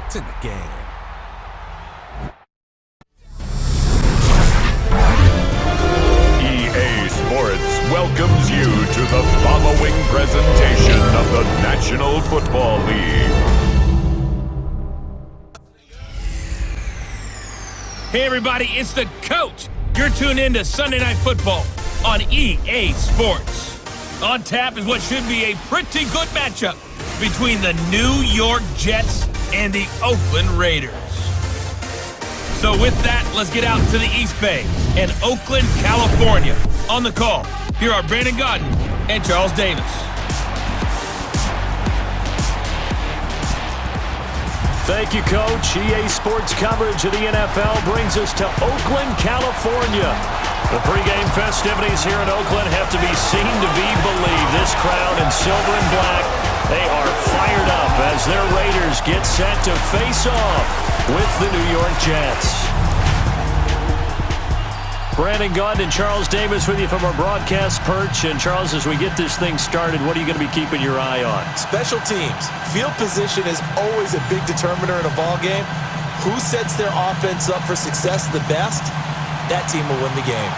It's in the game. EA Sports welcomes you to the following presentation of the National Football League. Hey everybody, it's the coach. You're tuned in to Sunday Night Football on EA Sports. On tap is what should be a pretty good matchup between the New York Jets and the Oakland Raiders. So with that, let's get out to the East Bay and Oakland, California. On the call, here are Brandon Godden and Charles Davis. Thank you, Coach. EA Sports coverage of the NFL brings us to Oakland, California. The pregame festivities here in Oakland have to be seen to be believed. This crowd in silver and black, they are fired up as their Raiders get set to face off with the New York Jets. Brandon Godden and Charles Davis with you from our broadcast perch. And Charles, as we get this thing started, what are you going to be keeping your eye on? Special teams. Field position is always a big determiner in a ball game. Who sets their offense up for success the best? That team will win the game.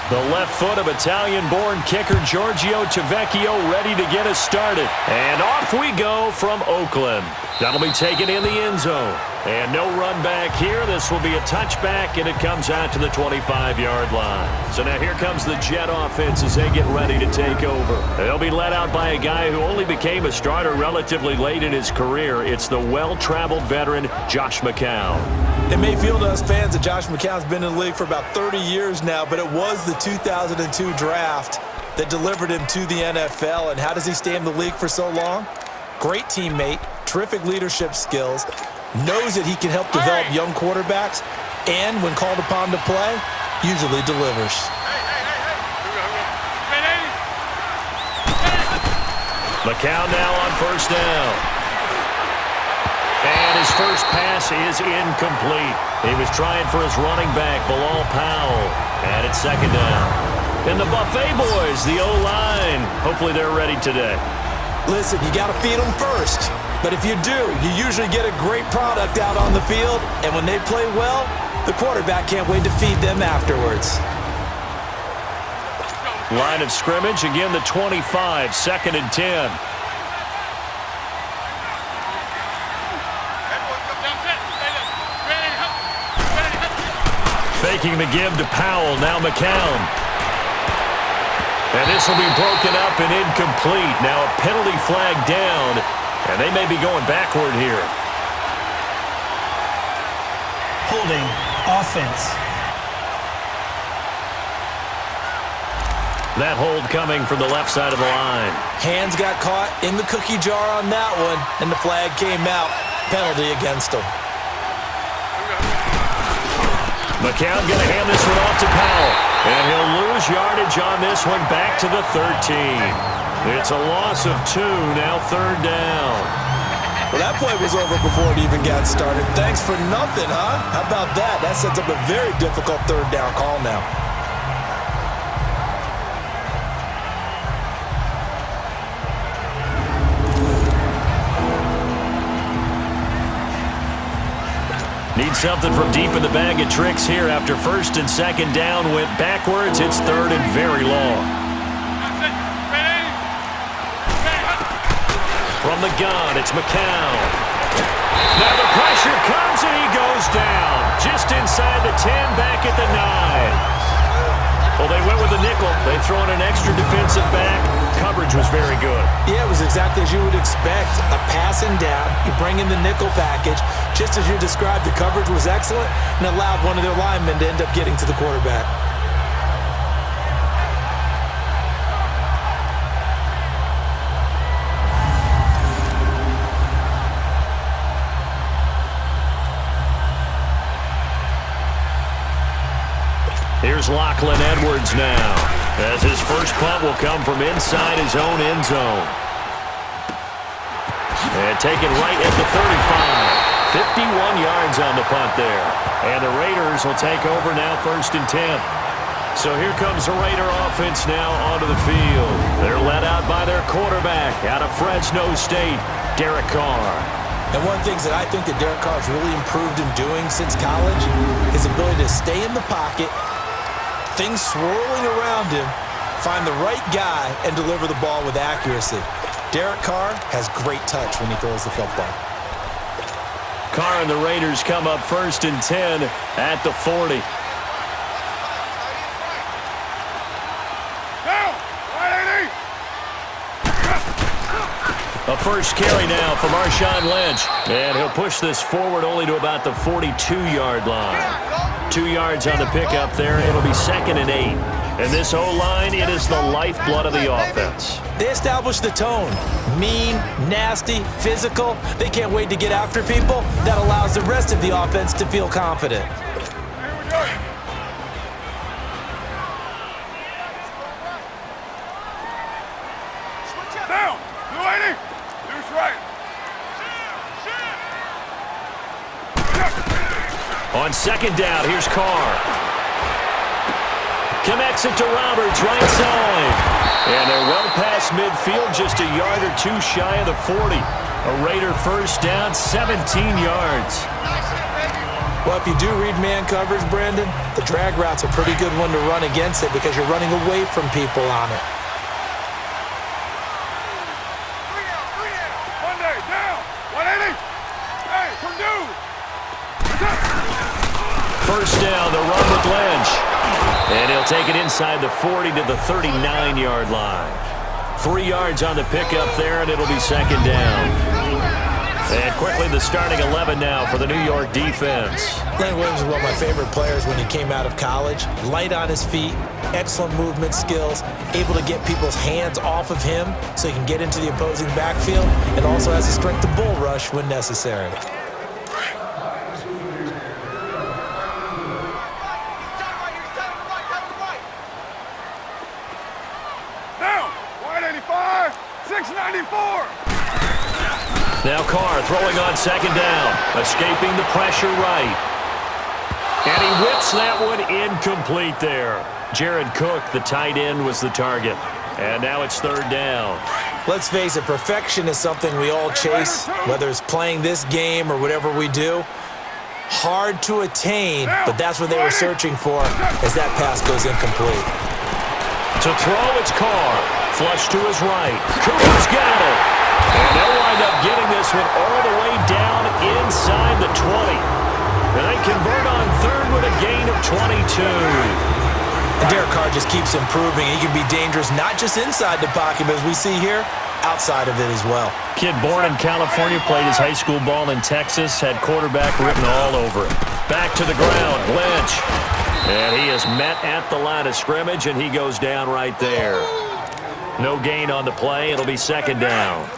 The left foot of Italian-born kicker Giorgio Tavecchio ready to get us started. And off we go from Oakland. That'll be taken in the end zone. And no run back here. This will be a touchback, and it comes out to the 25-yard line. So now here comes the Jet offense as they get ready to take over. They'll be led out by a guy who only became a starter relatively late in his career. It's the well-traveled veteran, Josh McCown. It may feel to us fans that Josh McCown's been in the league for about 30 years now, but it was the 2002 draft that delivered him to the NFL. And how does he stay in the league for so long? Great teammate, terrific leadership skills, knows that he can help develop young quarterbacks, and when called upon to play, usually delivers. McCown now on first down. And his first pass is incomplete. He was trying for his running back, Bilal Powell. And it's second down. And the Buffet boys, the O-line, hopefully they're ready today. Listen, you got to feed them first. But if you do, you usually get a great product out on the field. And when they play well, the quarterback can't wait to feed them afterwards. Line of scrimmage, again the 25, second and 10. Faking the give to Powell, now McCown. And this will be broken up and incomplete. Now a penalty flag down, and they may be going backward here. Holding offense. That hold coming from the left side of the line. Hands got caught in the cookie jar on that one, and the flag came out. Penalty against him. McCown going to hand this one off to Powell. And he'll lose yardage on this one back to the 13. It's a loss of 2, now third down. Well, that play was over before it even got started. Thanks for nothing, huh? How about that? That sets up a very difficult third down call now. Need something from deep in the bag of tricks here after first and second down went backwards. It's third and very long. From the gun, it's McCown. Now the pressure comes and he goes down. Just inside the 10, back at the 9. Well, they went with the nickel. They throw in an extra defensive back. Coverage was very good. Yeah, it was exactly as you would expect. A passing down. You bring in the nickel package. Just as you described, the coverage was excellent and allowed one of their linemen to end up getting to the quarterback. Here's Lachlan Edwards now, as his first punt will come from inside his own end zone. And taken right at the 35. 51 yards on the punt there. And the Raiders will take over now, first and 10. So here comes the Raider offense now onto the field. They're led out by their quarterback out of Fresno State, Derek Carr. And one of the things that I think that Derek Carr has really improved in doing since college, his ability to stay in the pocket, things swirling around him, find the right guy, and deliver the ball with accuracy. Derek Carr has great touch when he throws the football. Carr and the Raiders come up 1st and 10 at the 40. A first carry now for Marshawn Lynch. And he'll push this forward only to about the 42-yard line. 2 yards on the pickup there. It'll be 2nd and 8. And this O-line, it is the lifeblood of the offense. They establish the tone. Mean, nasty, physical. They can't wait to get after people. That allows the rest of the offense to feel confident. Down! 280! Deuce right. On 2nd down, here's Carr. Connects it to Roberts, right side. And they're well past midfield, just a yard or two shy of the 40. A Raider first down, 17 yards. Well, if you do read man coverage, Brandon, the drag route's a pretty good one to run against it because you're running away from people on it. Monday, down! 180! Hey, Purdue! First down, the run with Lynch. And he'll take it inside the 40 to the 39-yard line. 3 yards on the pickup there, and it'll be 2nd down. And quickly the starting 11 now for the New York defense. Leonard Williams was one of my favorite players when he came out of college. Light on his feet, excellent movement skills, able to get people's hands off of him so he can get into the opposing backfield, and also has the strength to bull rush when necessary. Down! 185! 694! Now Carr throwing on 2nd down, escaping the pressure right. And he whips that one incomplete there. Jared Cook, the tight end, was the target. And now it's 3rd down. Let's face it, perfection is something we all chase, whether it's playing this game or whatever we do. Hard to attain, but that's what they were searching for as that pass goes incomplete. To throw, it's Carr. Flush to his right. Cooper's got it. And they'll wind up getting this one all the way down inside the 20. And they convert on 3rd with a gain of 22. And Derek Carr just keeps improving. He can be dangerous not just inside the pocket, but as we see here, outside of it as well. Kid born in California, played his high school ball in Texas, had quarterback written all over it. Back to the ground, Lynch. And he is met at the line of scrimmage, and he goes down right there. No gain on the play. It'll be 2nd down.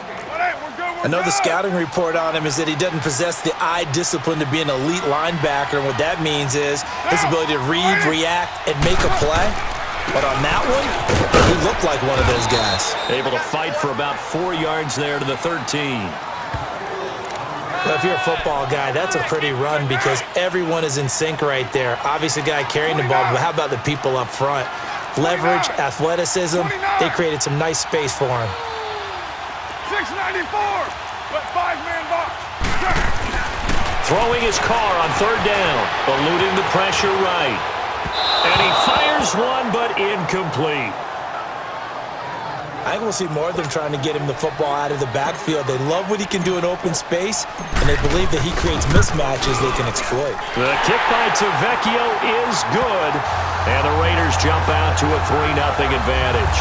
I know the scouting report on him is that he doesn't possess the eye discipline to be an elite linebacker. And what that means is his ability to read, react, and make a play. But on that one, he looked like one of those guys. Able to fight for about 4 yards there to the 13. Well, if you're a football guy, that's a pretty run because everyone is in sync right there. Obviously, the guy carrying the ball, but how about the people up front? Leverage, athleticism, they created some nice space for him. 694! But 5-man box. Throwing his Carr on 3rd down, eluding the pressure right. And he fires one, but incomplete. I think we'll see more of them trying to get him the football out of the backfield. They love what he can do in open space, and they believe that he creates mismatches they can exploit. The kick by Tavecchio is good, and the Raiders jump out to a 3-0 advantage.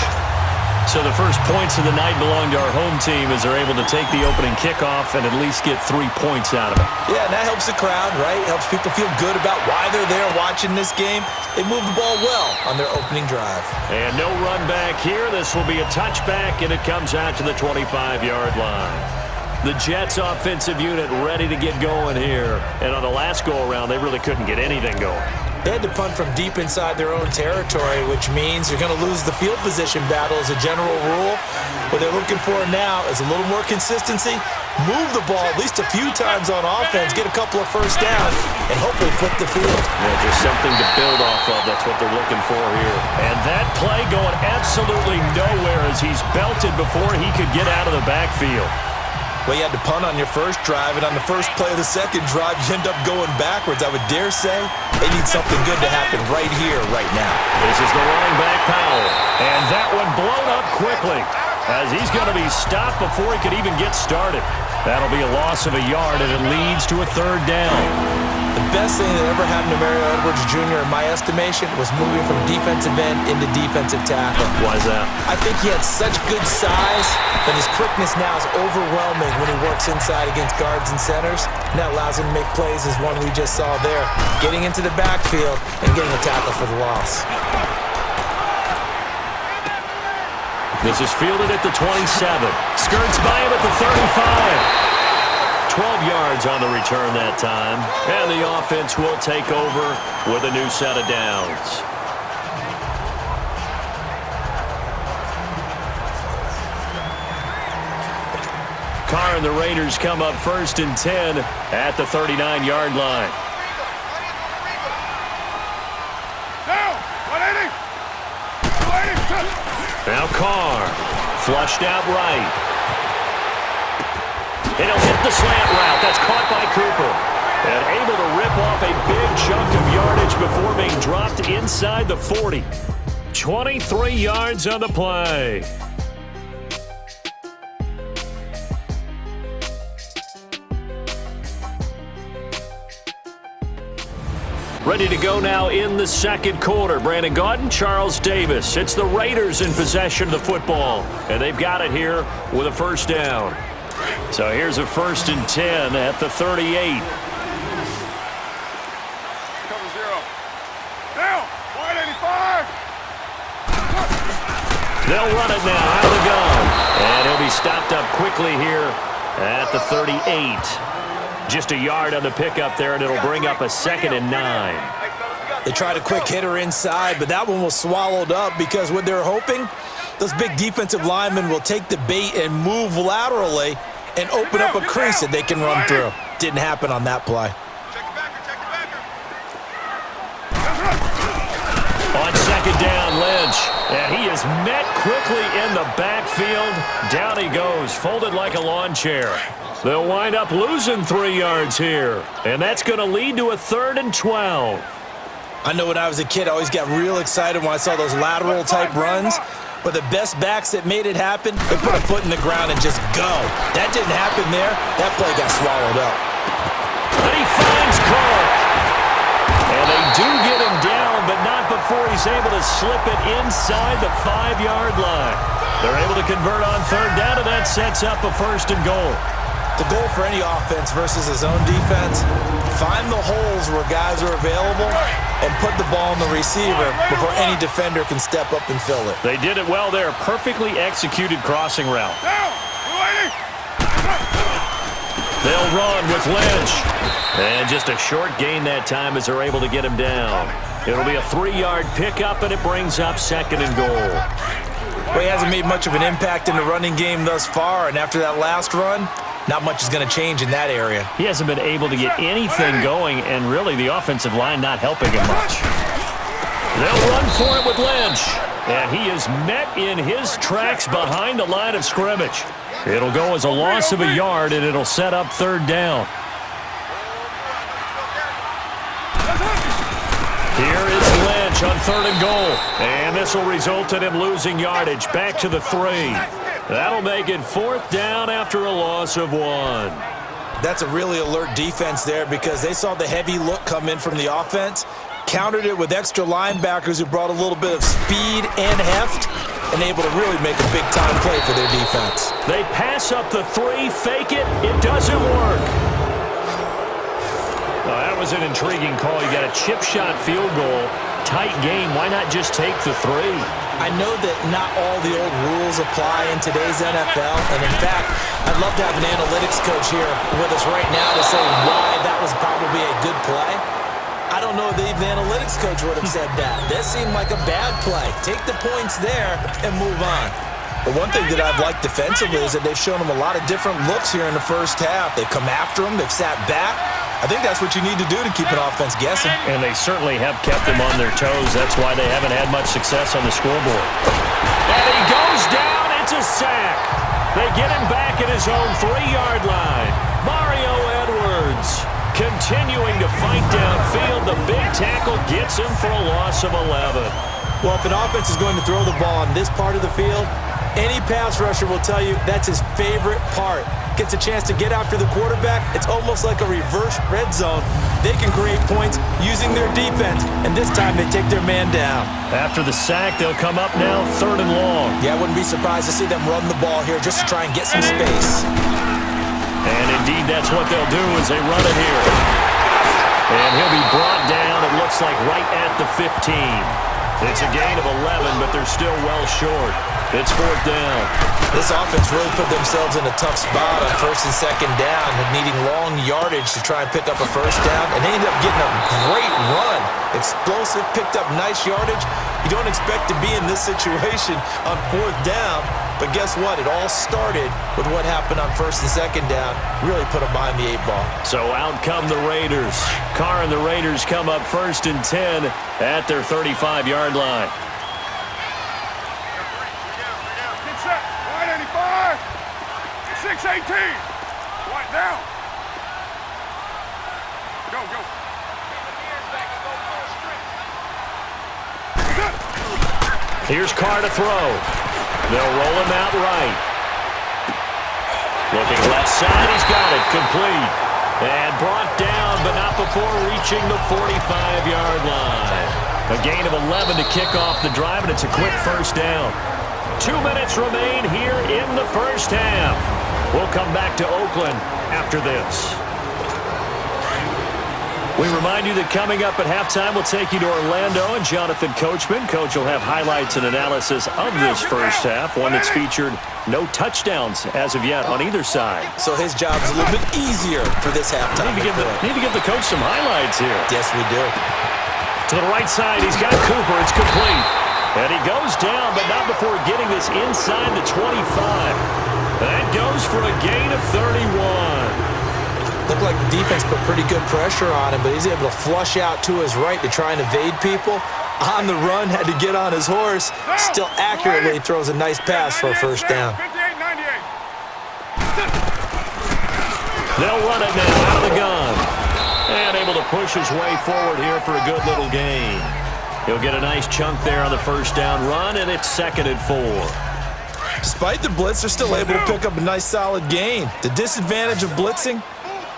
So the first points of the night belong to our home team as they're able to take the opening kickoff and at least get 3 points out of it. Yeah, and that helps the crowd, right? Helps people feel good about why they're there watching this game. They move the ball well on their opening drive. And no run back here. This will be a touchback, and it comes out to the 25-yard line. The Jets offensive unit ready to get going here. And on the last go-around, they really couldn't get anything going. They had to punt from deep inside their own territory, which means you're going to lose the field position battle as a general rule. What they're looking for now is a little more consistency, move the ball at least a few times on offense, get a couple of first downs, and hopefully flip the field. Yeah, just something to build off of. That's what they're looking for here. And that play going absolutely nowhere as he's belted before he could get out of the backfield. Well, you had to punt on your first drive, and on the first play of the second drive, you end up going backwards. I would dare say they need something good to happen right here, right now. This is the running back, Powell. And that one blown up quickly as he's going to be stopped before he could even get started. That'll be a loss of a yard, and it leads to a third down. The best thing that ever happened to Mario Edwards Jr., in my estimation, was moving from defensive end into defensive tackle. Why is that? I think he had such good size that his quickness now is overwhelming when he works inside against guards and centers. And that allows him to make plays as one we just saw there, getting into the backfield and getting a tackle for the loss. This is fielded at the 27. Skirts by him at the 35. 12 yards on the return that time. And the offense will take over with a new set of downs. Carr and the Raiders come up 1st and 10 at the 39-yard line. Down. 180. 280. Now Carr, flushed out right. And he'll hit the slant route. That's caught by Cooper. And able to rip off a big chunk of yardage before being dropped inside the 40. 23 yards on the play. Ready to go now in the second quarter. Brandon Gaudin, Charles Davis. It's the Raiders in possession of the football. And they've got it here with a first down. So here's a 1st and 10 at the 38. Cover 0. Down. 185. They'll run it now out of the gun. And he'll be stopped up quickly here at the 38. Just a yard on the pickup there, and it'll bring up a 2nd and 9. They tried a quick hitter inside, but that one was swallowed up because what they're hoping, those big defensive linemen will take the bait and move laterally and open up a crease that they can run through. Didn't happen on that play. On 2nd down, Lynch. And he is met quickly in the backfield. Down he goes, folded like a lawn chair. They'll wind up losing 3 yards here. And that's going to lead to a 3rd and 12. I know when I was a kid, I always got real excited when I saw those lateral-type runs. But the best backs that made it happen, they put a foot in the ground and just go. That didn't happen there. That play got swallowed up. And he finds Clark. And they do get him down, but not before he's able to slip it inside the 5-yard line. They're able to convert on 3rd down, and that sets up a 1st and goal. The goal for any offense versus his own defense, find the holes where guys are available and put the ball on the receiver before any defender can step up and fill it. They did it well there. Perfectly executed crossing route. Down. 280. They'll run with Lynch. And just a short gain that time as they're able to get him down. It'll be a 3-yard pickup, and it brings up 2nd and goal. Well, he hasn't made much of an impact in the running game thus far, and after that last run, not much is going to change in that area. He hasn't been able to get anything going, and really the offensive line not helping him much. They'll run for it with Lynch. And he is met in his tracks behind the line of scrimmage. It'll go as a loss of a yard, and it'll set up 3rd down. Here is Lynch on 3rd and goal. And this will result in him losing yardage back to the 3. That'll make it 4th down after a loss of 1. That's a really alert defense there because they saw the heavy look come in from the offense, countered it with extra linebackers who brought a little bit of speed and heft, and able to really make a big-time play for their defense. They pass up the 3, fake it, it doesn't work. Well, that was an intriguing call. You got a chip shot field goal, tight game. Why not just take the 3? I know that not all the old rules apply in today's NFL, and in fact, I'd love to have an analytics coach here with us right now to say why that was probably a good play. I don't know that even the analytics coach would have said that. That seemed like a bad play. Take the points there and move on. The one thing that I've liked defensively is that they've shown them a lot of different looks here in the first half. They've come after them. They've sat back. I think that's what you need to do to keep an offense guessing. And they certainly have kept them on their toes. That's why they haven't had much success on the scoreboard. And he goes down. It's a sack. They get him back at his own 3-yard line. Mario Edwards continuing to fight downfield. The big tackle gets him for a loss of 11. Well, if an offense is going to throw the ball on this part of the field, any pass rusher will tell you that's his favorite part. Gets a chance to get after the quarterback. It's almost like a reverse red zone. They can create points using their defense, and this time they take their man down. After the sack, they'll come up now 3rd and long. Yeah, I wouldn't be surprised to see them run the ball here just to try and get some space. And indeed, that's what they'll do as they run it here. And he'll be brought down, it looks like, right at the 15. It's a gain of 11, but they're still well short. It's 4th down. This offense really put themselves in a tough spot on 1st and 2nd down, needing long yardage to try and pick up a 1st down, and they ended up getting a great run. Explosive, picked up nice yardage. You don't expect to be in this situation on 4th down, but guess what? It all started with what happened on 1st and 2nd down. Really put them behind the 8 ball. So out come the Raiders. Carr and the Raiders come up 1st and 10 at their 35-yard line. Get set. Wide 85. 6-18. Wide down. Go, go. Here's Carr to throw. They'll roll him out right. Looking left side, he's got it. Complete. And brought down, but not before reaching the 45-yard line. A gain of 11 to kick off the drive, and it's a quick 1st down. 2 minutes remain here in the first half. We'll come back to Oakland after this. We remind you that coming up at halftime, we'll take you to Orlando and Jonathan Coachman. Coach will have highlights and analysis of this first half, one that's featured no touchdowns as of yet on either side. So his job's a little bit easier for this halftime. Need to give the coach some highlights here. Yes, we do. To the right side, he's got Cooper. It's complete. And he goes down, but not before getting this inside the 25. That goes for a gain of 31. Looked like the defense put pretty good pressure on him, but he's able to flush out to his right to try and evade people. On the run, had to get on his horse. Still accurately throws a nice pass for a 1st down. 58-98. They'll run it now out of the gun. And able to push his way forward here for a good little gain. He'll get a nice chunk there on the 1st down run, and it's 2nd and 4. Despite the blitz, they're still able to pick up a nice solid gain. The disadvantage of blitzing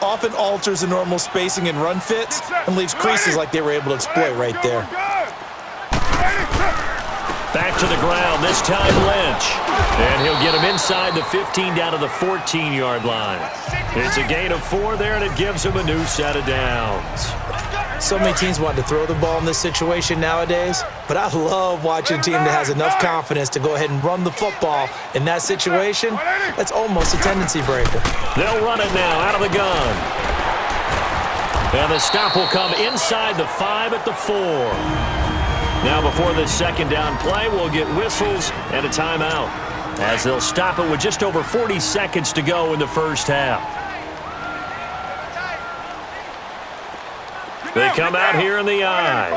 often alters the normal spacing and run fits and leaves creases like they were able to exploit right there. Back to the ground, this time Lynch. And he'll get him inside the 15 down to the 14-yard line. It's a gain of 4 there, and it gives him a new set of downs. So many teams want to throw the ball in this situation nowadays, but I love watching a team that has enough confidence to go ahead and run the football in that situation. That's almost a tendency breaker. They'll run it now out of the gun. And the stop will come inside the 5 at the 4. Now before this 2nd down play, we'll get whistles and a timeout, as they'll stop it with just over 40 seconds to go in the first half. They come out here in the eye.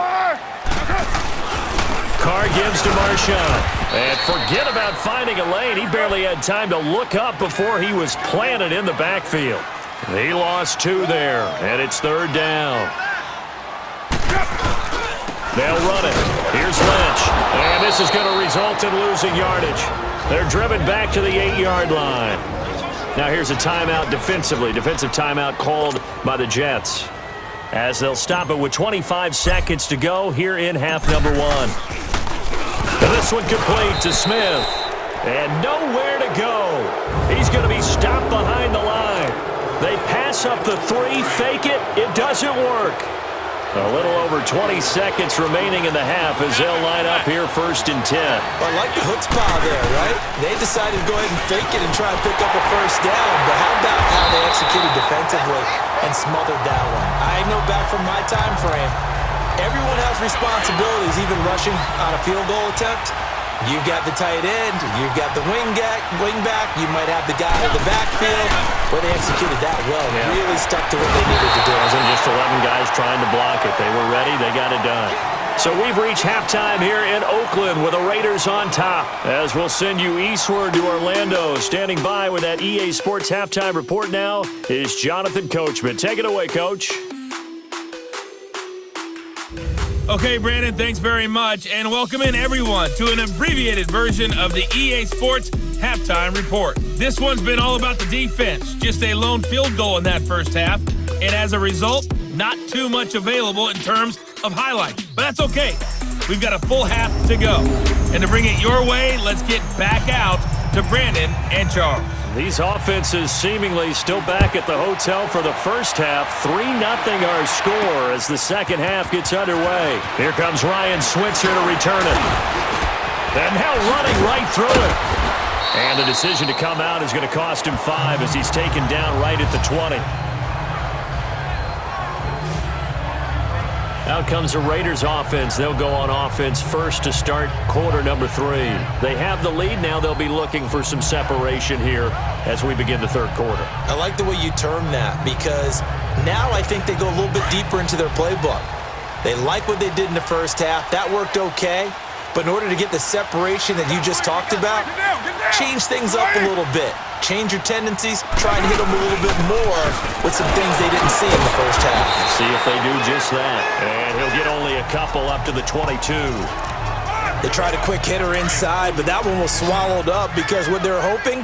Carr gives to Marshawn. And forget about finding a lane. He barely had time to look up before he was planted in the backfield. He lost 2 there, and it's 3rd down. They'll run it. Here's Lynch. And this is going to result in losing yardage. They're driven back to the 8-yard line. Now here's a timeout defensively. Defensive timeout called by the Jets, as they'll stop it with 25 seconds to go here in half number 1. And this one complete to Smith. And nowhere to go. He's going to be stopped behind the line. They pass up the 3, fake it. It doesn't work. A little over 20 seconds remaining in the half as they'll line up here 1st and 10. Well, I like the chutzpah there, right? They decided to go ahead and fake it and try and pick up a 1st down, but how about how they executed defensively and smothered that one? I know back from my time frame, Everyone has responsibilities, even rushing on a field goal attempt. You've got the tight end, you've got the wing back, you might have the guy in the backfield. Well, they executed that well. Yeah. Really stuck to what they needed to do. It wasn't just 11 guys trying to block it. They were ready. They got it done. So we've reached halftime here in Oakland with the Raiders on top. As we'll send you eastward to Orlando. Standing by with that EA Sports halftime report now is Jonathan Coachman. Take it away, Coach. Okay, Brandon, thanks very much, and welcome in everyone to an abbreviated version of the EA Sports Halftime Report. This one's been all about the defense, just a lone field goal in that first half, and as a result, not too much available in terms of highlights. But that's okay. We've got a full half to go. And to bring it your way, let's get back out to Brandon and Charles. These offenses seemingly still back at the hotel for the first half. 3-0 our score as the second half gets underway. Here comes Ryan Switzer to return it. And now running right through it. And the decision to come out is going to cost him 5 as he's taken down right at the 20. Out comes the Raiders offense. They'll go on offense first to start quarter number 3. They have the lead. Now they'll be looking for some separation here as we begin the third quarter. I like the way you term that because now I think they go a little bit deeper into their playbook. They like what they did in the first half. That worked okay. But in order to get the separation that you just talked about, change things up a little bit. Change your tendencies, try and hit them a little bit more with some things they didn't see in the first half. See if they do just that. And he'll get only a couple up to the 22. They tried a quick hitter inside, but that one was swallowed up because what they're hoping,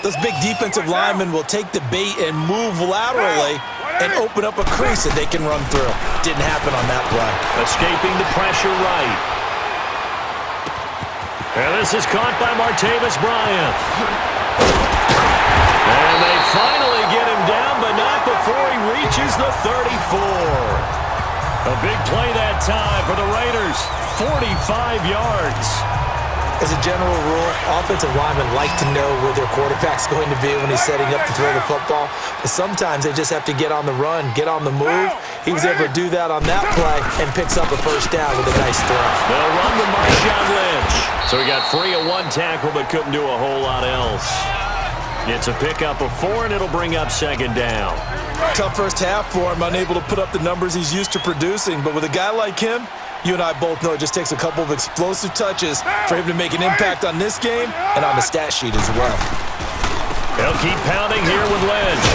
those big defensive linemen will take the bait and move laterally and open up a crease that they can run through. Didn't happen on that play. Escaping the pressure right. And this is caught by Martavis Bryant. And they finally get him down, but not before he reaches the 34. A big play that time for the Raiders. 45 yards. As a general rule, offensive linemen like to know where their quarterback's going to be when he's setting up to throw the football. But sometimes they just have to get on the run, get on the move. He was able to do that on that play and picks up a first down with a nice throw. They'll run to Marshawn Lynch. So he got free of 1 tackle but couldn't do a whole lot else. It's a pickup of 4, and it'll bring up second down. Tough first half for him, unable to put up the numbers he's used to producing. But with a guy like him, you and I both know it just takes a couple of explosive touches for him to make an impact on this game and on the stat sheet as well. They'll keep pounding here with Lynch.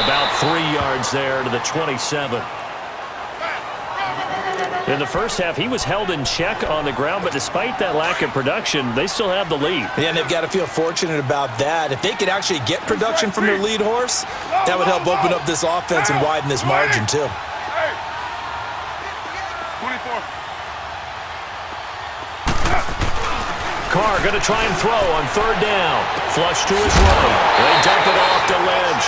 About 3 yards there to the 27. In the first half, he was held in check on the ground, but despite that lack of production, they still have the lead. Yeah, and they've got to feel fortunate about that. If they could actually get production from their lead horse, that would help open up this offense and widen this margin too. 24. Carr going to try and throw on third down. Flush to his right. They dump it off to Lynch.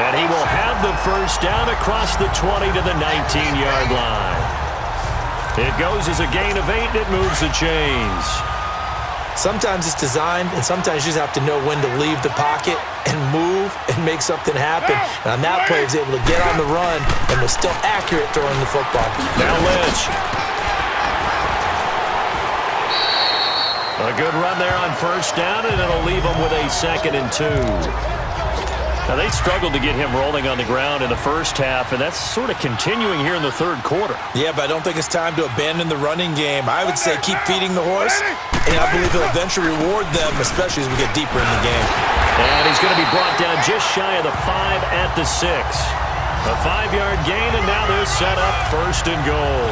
And he will have the first down across the 20 to the 19-yard line. It goes as a gain of 8, and it moves the chains. Sometimes it's designed, and sometimes you just have to know when to leave the pocket and move and make something happen. And on that play, he was able to get on the run and was still accurate throwing the football. Now Lynch. A good run there on first down, and it'll leave them with a 2nd and 2. Now, they struggled to get him rolling on the ground in the first half, and that's sort of continuing here in the third quarter. Yeah, but I don't think it's time to abandon the running game. I would say keep feeding the horse, and I believe he'll eventually reward them, especially as we get deeper in the game. And he's going to be brought down just shy of the 5 at the 6. A 5-yard gain, and now they're set up 1st and goal.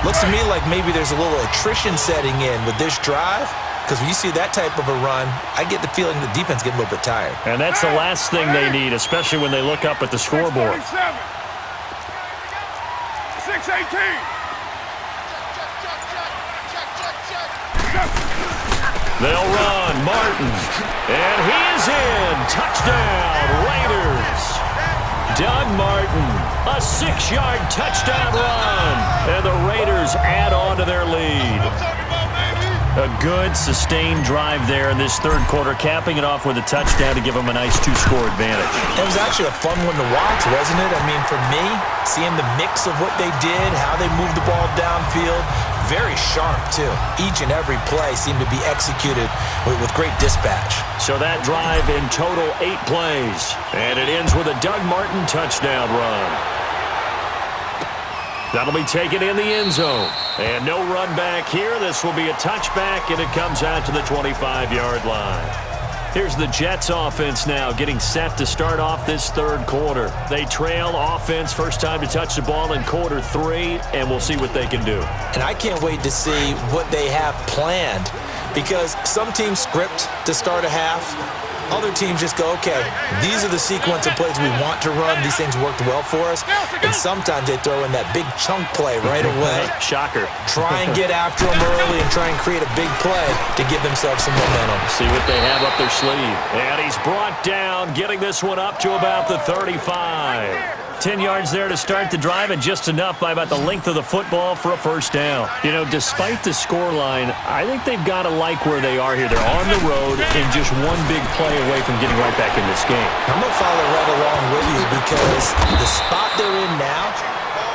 Looks to me like maybe there's a little attrition setting in with this drive. Because when you see that type of a run, I get the feeling the defense getting a little bit tired. And that's the last thing they need, especially when they look up at the scoreboard. 6-18. They'll run. Martin. And he is in. Touchdown, Raiders. Doug Martin. A 6-yard touchdown run. And the Raiders add on to their lead. A good, sustained drive there in this third quarter, capping it off with a touchdown to give them a nice two-score advantage. It was actually a fun one to watch, wasn't it? I mean, for me, seeing the mix of what they did, how they moved the ball downfield, very sharp, too. Each and every play seemed to be executed with great dispatch. So that drive in total 8 plays, and it ends with a Doug Martin touchdown run. That'll be taken in the end zone. And no run back here. This will be a touchback, and it comes out to the 25-yard line. Here's the Jets offense now getting set to start off this third quarter. They trail offense, first time to touch the ball in quarter 3, and we'll see what they can do. And I can't wait to see what they have planned, because some teams script to start a half. Other teams just go, okay, these are the sequence of plays we want to run. These things worked well for us. And sometimes they throw in that big chunk play right away. Shocker. Try and get after them early and try and create a big play to give themselves some momentum. See what they have up their sleeve. And he's brought down, getting this one up to about the 35. 10 yards there to start the drive, and just enough by about the length of the football for a first down. You know, despite the scoreline, I think they've got to like where they are here. They're on the road and just one big play away from getting right back in this game. I'm going to follow right along with you, because the spot they're in now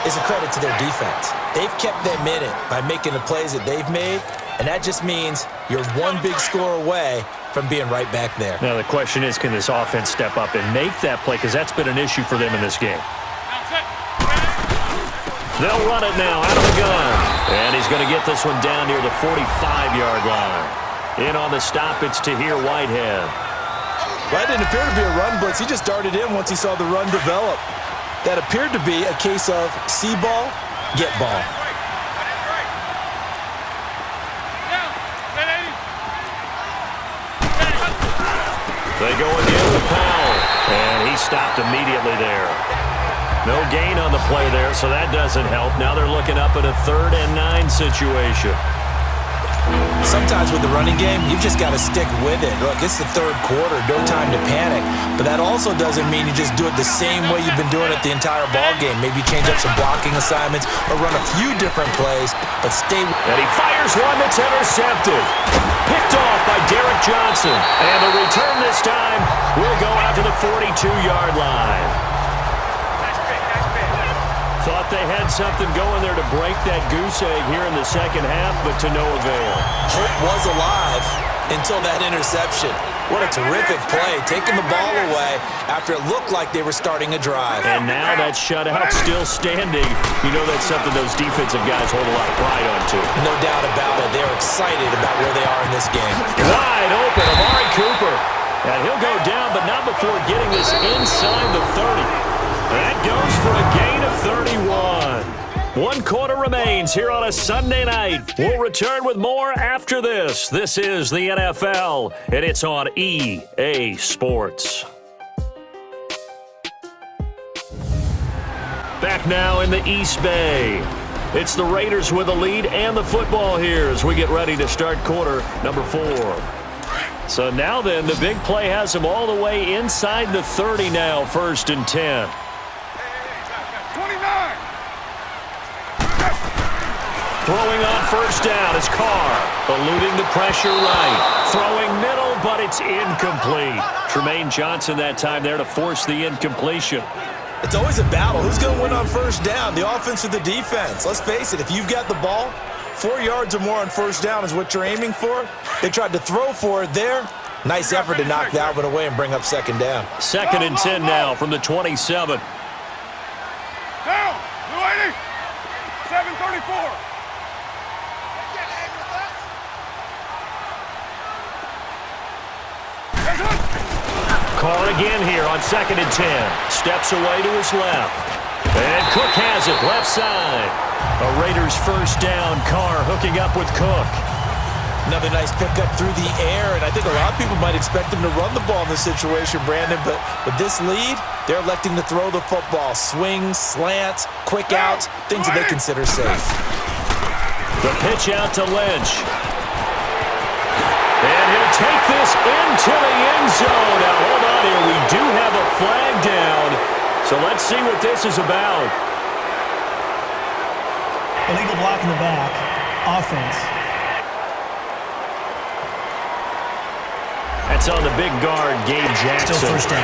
is a credit to their defense. They've kept them in it by making the plays that they've made, and that just means you're one big score away from being right back there. Now the question is, can this offense step up and make that play, because that's been an issue for them in this game. They'll run it now out of the gun. And he's going to get this one down near the 45-yard line. In on the stop, it's Tahir Whitehead. That didn't appear to be a run blitz. He just darted in once he saw the run develop. That appeared to be a case of see ball, get ball. They go again with Powell. And he stopped immediately there. No gain on the play there, so that doesn't help. Now they're looking up at a 3rd and 9 situation. Sometimes with the running game, you've just got to stick with it. Look, it's the third quarter, no time to panic. But that also doesn't mean you just do it the same way you've been doing it the entire ball game. Maybe change up some blocking assignments or run a few different plays, but stay. And he fires one that's intercepted. Picked off by Derek Johnson. And the return this time will go out to the 42-yard line. Thought they had something going there to break that goose egg here in the second half, but to no avail. Hope was alive until that interception. What a terrific play, taking the ball away after it looked like they were starting a drive. And now that shutout still standing. You know that's something those defensive guys hold a lot of pride on, too. No doubt about it. They're excited about where they are in this game. Wide open, Amari Cooper. And he'll go down, but not before getting this inside the 30. That goes for a gain of 31. 1 quarter remains here on a Sunday night. We'll return with more after this. This is the NFL, and it's on EA Sports. Back now in the East Bay. It's the Raiders with the lead and the football here as we get ready to start quarter number 4. So now then, the big play has them all the way inside the 30 now, 1st and 10. 29. Throwing on first down is Carr, eluding the pressure right. Throwing middle, but it's incomplete. Tremaine Johnson that time there to force the incompletion. It's always a battle. Who's going to win on first down, the offense or the defense? Let's face it, if you've got the ball, 4 yards or more on first down is what you're aiming for. They tried to throw for it there. Nice effort to knock that one away and bring up second down. 2nd and 10 now from the 27. Down. Blue 80. 734. Carr again here on 2nd and 10. Steps away to his left. And Cook has it, left side. A Raiders first down. Carr hooking up with Cook. Another nice pickup through the air, and I think a lot of people might expect him to run the ball in this situation, Brandon, but with this lead, they're electing to throw the football. Swings, slants, quick outs, things that they consider safe. The pitch out to Lynch. And he'll take this into the end zone. Now, hold on here. We do have a flag down. So let's see what this is about. Illegal block in the back. Offense. That's on the big guard, Gabe Jackson. Still first down.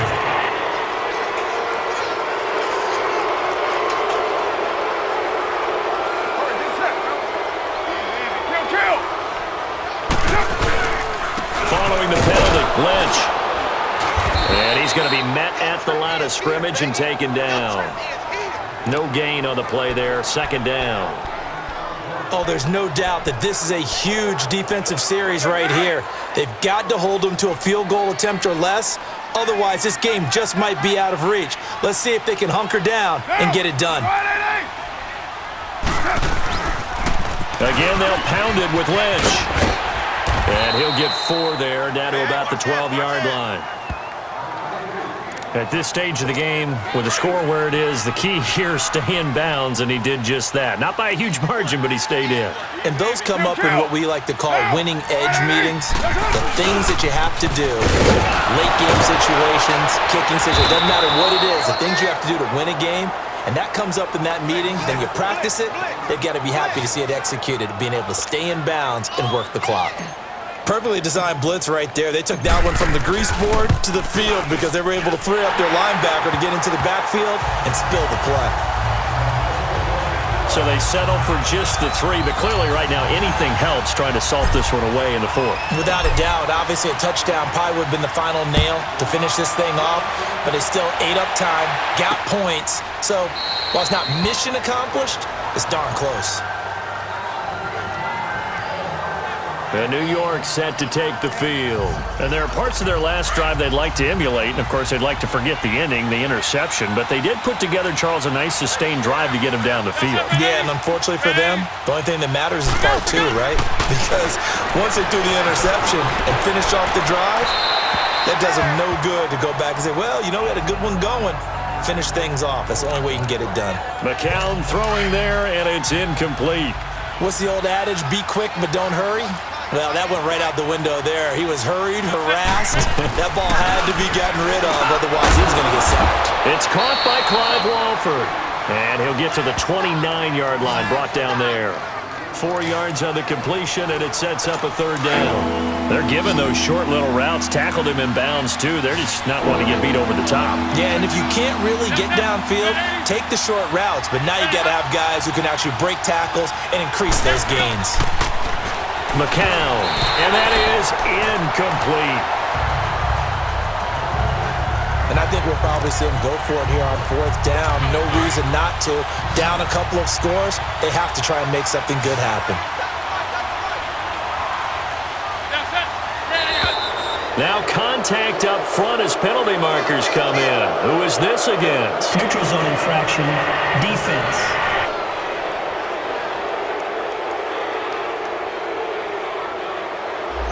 Following the penalty, Lynch. And he's going to be met at the line of scrimmage and taken down. No gain on the play there, second down. Oh, there's no doubt that this is a huge defensive series right here. They've got to hold them to a field goal attempt or less. Otherwise, this game just might be out of reach. Let's see if they can hunker down and get it done. Again, they'll pound it with Lynch. And he'll get 4 there, down to about the 12-yard line. At this stage of the game, with the score where it is, the key here is stay in bounds, and he did just that. Not by a huge margin, but he stayed in. And those come up in what we like to call winning edge meetings. The things that you have to do, late game situations, kicking situations, doesn't matter what it is, the things you have to do to win a game, and that comes up in that meeting, then you practice it, they've got to be happy to see it executed, being able to stay in bounds and work the clock. Perfectly designed blitz right there. They took that one from the grease board to the field because they were able to free up their linebacker to get into the backfield and spill the play. So they settle for just the 3, but clearly right now anything helps trying to salt this one away in the 4th. Without a doubt, obviously a touchdown probably would have been the final nail to finish this thing off, but it's still ate up time, got points. So while it's not mission accomplished, it's darn close. And New York set to take the field. And there are parts of their last drive they'd like to emulate. And, of course, they'd like to forget the ending, the interception. But they did put together, Charles, a nice sustained drive to get him down the field. Yeah, and unfortunately for them, the only thing that matters is part 2, right? Because once they threw the interception and finished off the drive, that does them no good to go back and say, well, you know, we had a good one going. Finish things off. That's the only way you can get it done. McCown throwing there, and it's incomplete. What's the old adage? Be quick, but don't hurry. Well, that went right out the window there. He was hurried, harassed. That ball had to be gotten rid of, otherwise he was going to get sacked. It's caught by Clive Walford. And he'll get to the 29-yard line, brought down there. 4 yards on the completion, and it sets up a 3rd down. They're giving those short little routes, tackled him in bounds, too. They're just not wanting to get beat over the top. Yeah, and if you can't really get downfield, take the short routes. But now you got to have guys who can actually break tackles and increase those gains. McCown, and that is incomplete. And I think we'll probably see him go for it here on 4th down. No reason not to. Down a couple of scores, they have to try and make something good happen. Now contact up front as penalty markers come in. Who is this against? Neutral zone infraction, defense.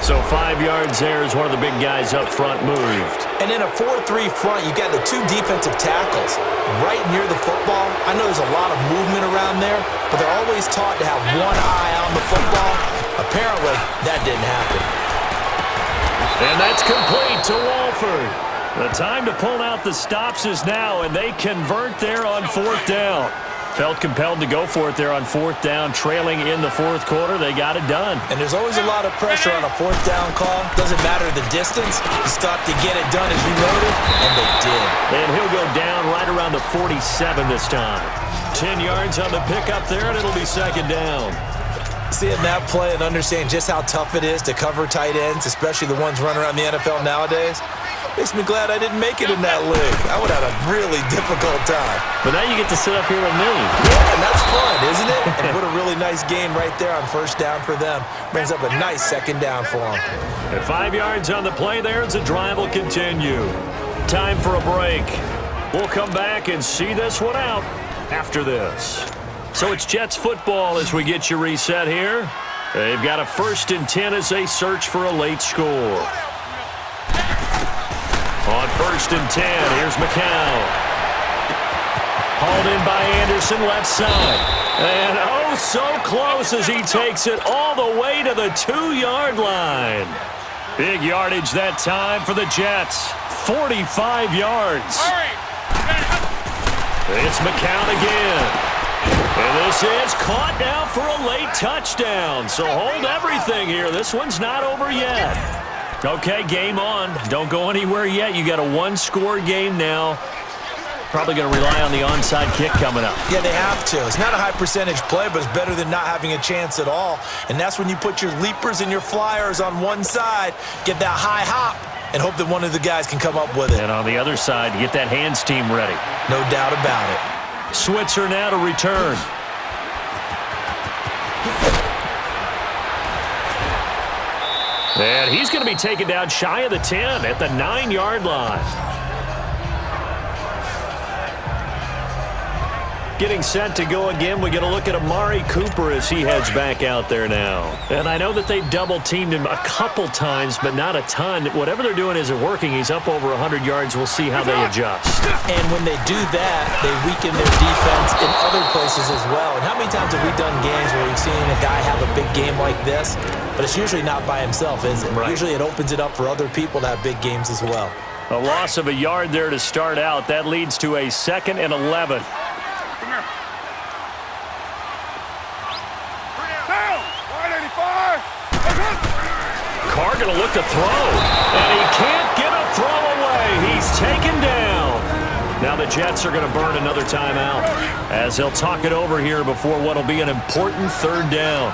So 5 yards there as one of the big guys up front moved. And in a 4-3 front, you got the 2 defensive tackles right near the football. I know there's a lot of movement around there, but they're always taught to have one eye on the football. Apparently, that didn't happen. And that's complete to Walford. The time to pull out the stops is now, and they convert there on 4th down. Felt compelled to go for it there on 4th down, trailing in the 4th quarter. They got it done. And there's always a lot of pressure on a 4th down call. Doesn't matter the distance. You stop to get it done as you noted, and they did. And he'll go down right around the 47 this time. 10 yards on the pickup there, and it'll be 2nd down. Seeing that play and understanding just how tough it is to cover tight ends, especially the ones running around the NFL nowadays, makes me glad I didn't make it in that league. I would have had a really difficult time. But now you get to sit up here with me. Yeah, and that's fun, isn't it? And what a really nice game right there on 1st down for them. Brings up a nice 2nd down for them. And 5 yards on the play there as the drive will continue. Time for a break. We'll come back and see this one out after this. So it's Jets football as we get you reset here. They've got a 1st and 10 as they search for a late score. On 1st and 10, here's McCown. Hauled in by Anderson, left side. And oh, so close as he takes it all the way to the 2-yard line. Big yardage that time for the Jets. 45 yards. It's McCown again. And this is caught now for a late touchdown. So hold everything here. This one's not over yet. Okay, game on. Don't go anywhere yet. You got a one-score game now. Probably going to rely on the onside kick coming up. Yeah, they have to. It's not a high-percentage play, but it's better than not having a chance at all. And that's when you put your leapers and your flyers on one side, get that high hop, and hope that one of the guys can come up with it. And on the other side, get that hands team ready. No doubt about it. Switzer now to return. And he's going to be taken down shy of the 10 at the 9-yard line. Getting set to go again. We get a look at Amari Cooper as he heads back out there now. And I know that they've double-teamed him a couple times, but not a ton. Whatever they're doing isn't working. He's up over 100 yards. We'll see how they adjust. And when they do that, they weaken their defense in other places as well. And how many times have we done games where we've seen a guy have a big game like this? But it's usually not by himself, is it? Right. Usually it opens it up for other people to have big games as well. A loss of a yard there to start out. That leads to a 2nd and 11. Carr going to look to throw, and he can't get a throw away. He's taken down. Now the Jets are going to burn another timeout as they'll talk it over here before what will be an important 3rd down.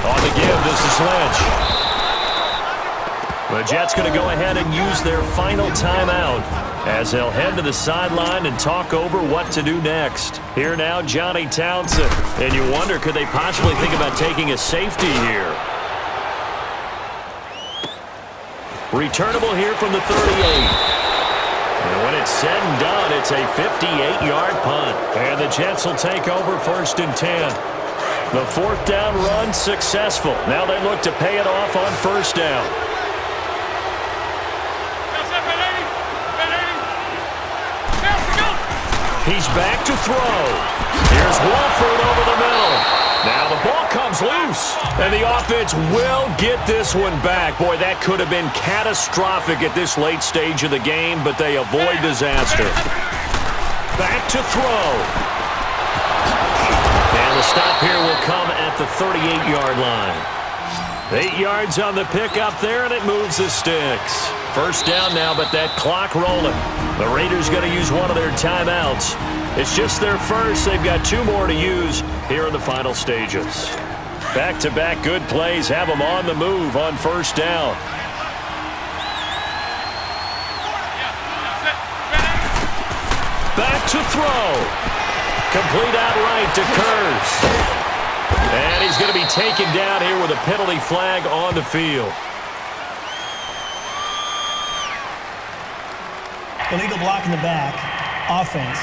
On the give, this is Lynch. The Jets going to go ahead and use their final timeout as they'll head to the sideline and talk over what to do next. Here now, Johnny Townsend. And you wonder, could they possibly think about taking a safety here? Returnable here from the 38. And when it's said and done, it's a 58-yard punt. And the Jets will take over 1st and 10. The 4th down run successful. Now they look to pay it off on 1st down. He's back to throw. Here's Wolford over the middle. Now the ball comes loose, and the offense will get this one back. Boy, that could have been catastrophic at this late stage of the game, but they avoid disaster. Back to throw. And the stop here will come at the 38-yard line. 8 yards on the pickup there, and it moves the sticks. 1st down now, but that clock rolling. The Raiders going to use one of their timeouts. It's just their first. They've got 2 more to use here in the final stages. Back-to-back good plays have them on the move on 1st down. Back to throw. Complete outright to Kurz. And he's going to be taken down here with a penalty flag on the field. Illegal block in the back. Offense.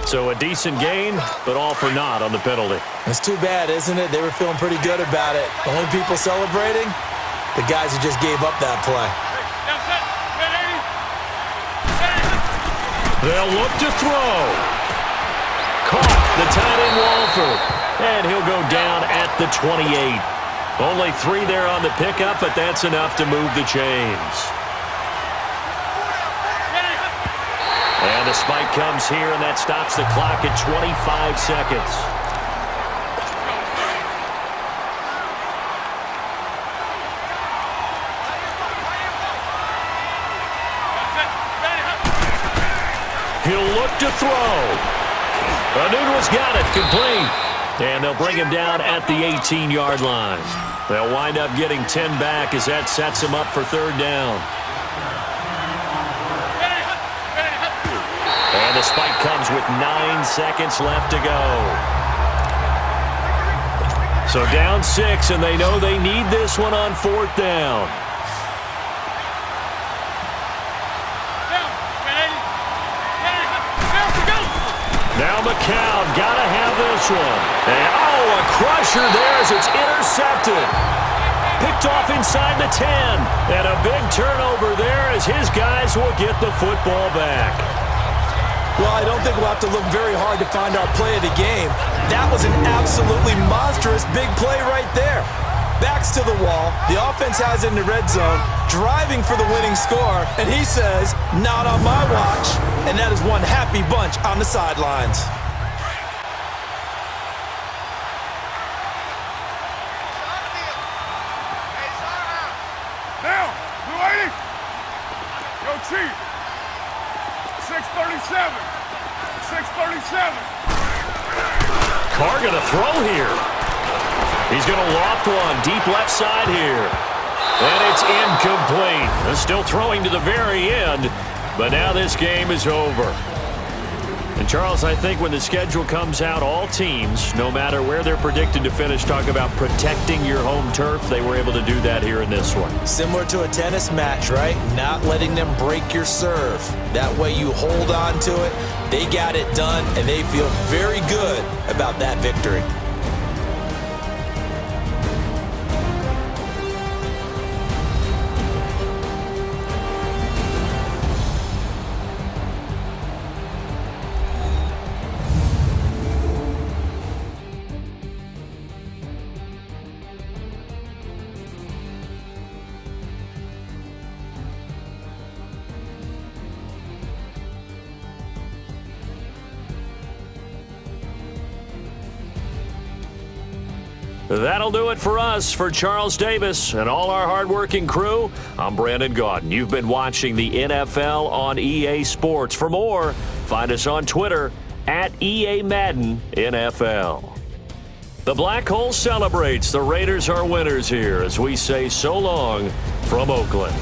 So a decent gain, but all for naught on the penalty. It's too bad, isn't it? They were feeling pretty good about it. The only people celebrating, the guys who just gave up that play. They'll look to throw. Caught the tight end Wolford. And he'll go down at the 28. Only 3 there on the pickup, but that's enough to move the chains. And the spike comes here, and that stops the clock at 25 seconds. He'll look to throw. Anuno's got it, complete. And they'll bring him down at the 18-yard line. They'll wind up getting 10 back as that sets him up for 3rd down. And the spike comes with 9 seconds left to go. So down 6, and they know they need this one on 4th down. Now McCown got to have this one. And, a crusher there as it's intercepted. Picked off inside the 10. And a big turnover there as his guys will get the football back. Well, I don't think we'll have to look very hard to find our play of the game. That was an absolutely monstrous big play right there. Backs to the wall. The offense has it in the red zone, driving for the winning score, and he says, not on my watch. And that is one happy bunch on the sidelines. 7. Carr going to throw here. He's going to loft one deep left side here. And it's incomplete. They're still throwing to the very end, but now this game is over. And Charles, I think when the schedule comes out, all teams, no matter where they're predicted to finish, talk about protecting your home turf. They were able to do that here in this one. Similar to a tennis match, right? Not letting them break your serve. That way you hold on to it. They got it done, and they feel very good about that victory. That'll do it for us. For Charles Davis and all our hardworking crew, I'm Brandon Gaudin. You've been watching the NFL on EA Sports. For more, find us on Twitter at EA Madden NFL. The Black Hole celebrates. The Raiders are winners here as we say so long from Oakland.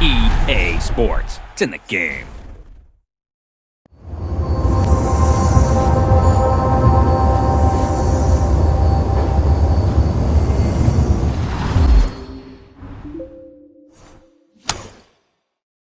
EA Sports. It's in the game.